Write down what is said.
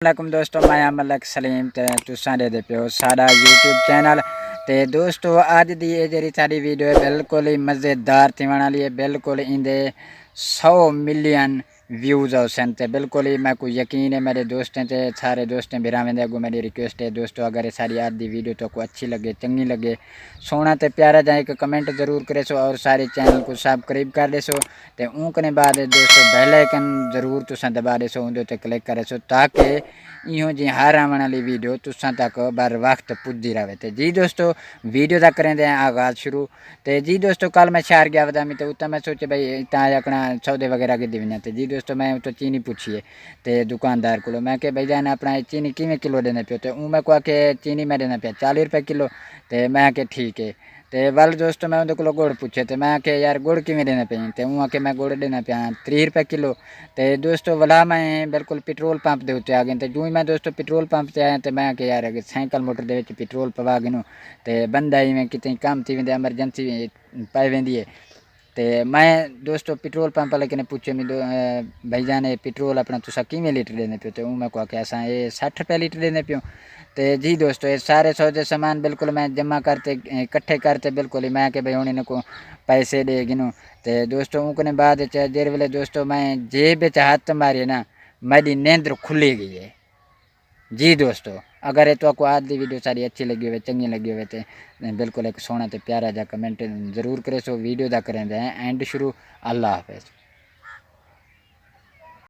वालेकुम दोस्तों, मैं मलक सलीम ते तुसां दे पियो साडा यूट्यूब चैनल। ते दोस्तों अज दी जी साडी वीडियो है बिल्कुल ही मज़ेदार थी वाली है। बिल्कुल इंदे 100 मिलियन व्यूज़ हुसन ते बिल्कुल ही मैं को यकीन है मेरे दोस्तें ते सारे दोस्तें बिरावें दे अगो मेरी रिक्वेस्ट है दोस्तों, अगर ये सारी आज दी वीडियो तो को अच्छी लगे चंगी लगे सोना ते प्यारा जाए एक कमेंट जरूर करे सो और सारे चैनल को सब्सक्राइब कर दे सो। ते उनकने बाद दोस्तों बेल आइकन जरूर तुसा दबा दे सो, उन ते क्लिक करे सो ताकि इहो जी हर आने वाली वीडियो तुसा तक बर वक्त पुजती रहे। तो जी दोस्तों वीडियो तक करें आगाज़ शुरू। तो जी दोस्तों कल मैं शहर गया बदामी तो उत्तर मैं सोचे भाई इतना अपना सौदे वगैरह के दिवना। तो जी दोस्तों मैं तो चीनी पूछिए तो दुकानदार को मैं भाई जाना अपना चीनी किमें किलो देने पे। तो मैं को आके चीनी मैं देना पे 40 रुपये किलो। तो मैं आके ठीक है। तो वल दोस्तों मैं उन्हें को गुड़ पूछे तो मैं आके यार गुड़ किमें देना पे। तो वहाँ आके मैं गुड़ देना पे 30 रुपये किलो। तो दोस्तों वाला मैं बिल्कुल पेट्रोल पंप के उत्ते आ गए। तो जो ही मैं दोस्तों पेट्रोल पंप से आया तो मैं आके यार साइकिल मोटर के पेट्रोल पवा गिनूँ तो बंदा इवें कितनी काम थी वेंदे एमरजेंसी पाई वेंदी है। तो मैं दोस्तों पेट्रोल पंप वाले ने पूछे मैं भाई जान पेट्रोल अपना तुसा किमें लीटर देने पे। तो मैं को आके असा ये 60 रुपये लीटर देने पे। तो जी दोस्तों ये सारे सौदे सामान बिल्कुल मैं जमा करते इकट्ठे करते बिल्कुल ही मैं कि भाई हूँ इनको पैसे दे गिनूँ। तो दोस्तों उनके बाद देर वेले दोस्तों मैं जेब हाथ मारी ना मेरी नींद खुली गई है। जी दोस्तों अगर ये तो आपको आज की वीडियो सारी अच्छी लगी हो चंगी लगी हो तो बिल्कुल एक सोना तो प्यारा जा कमेंट जरूर करे सो। वीडियो का करें एंड शुरू। अल्लाह हाफिज़।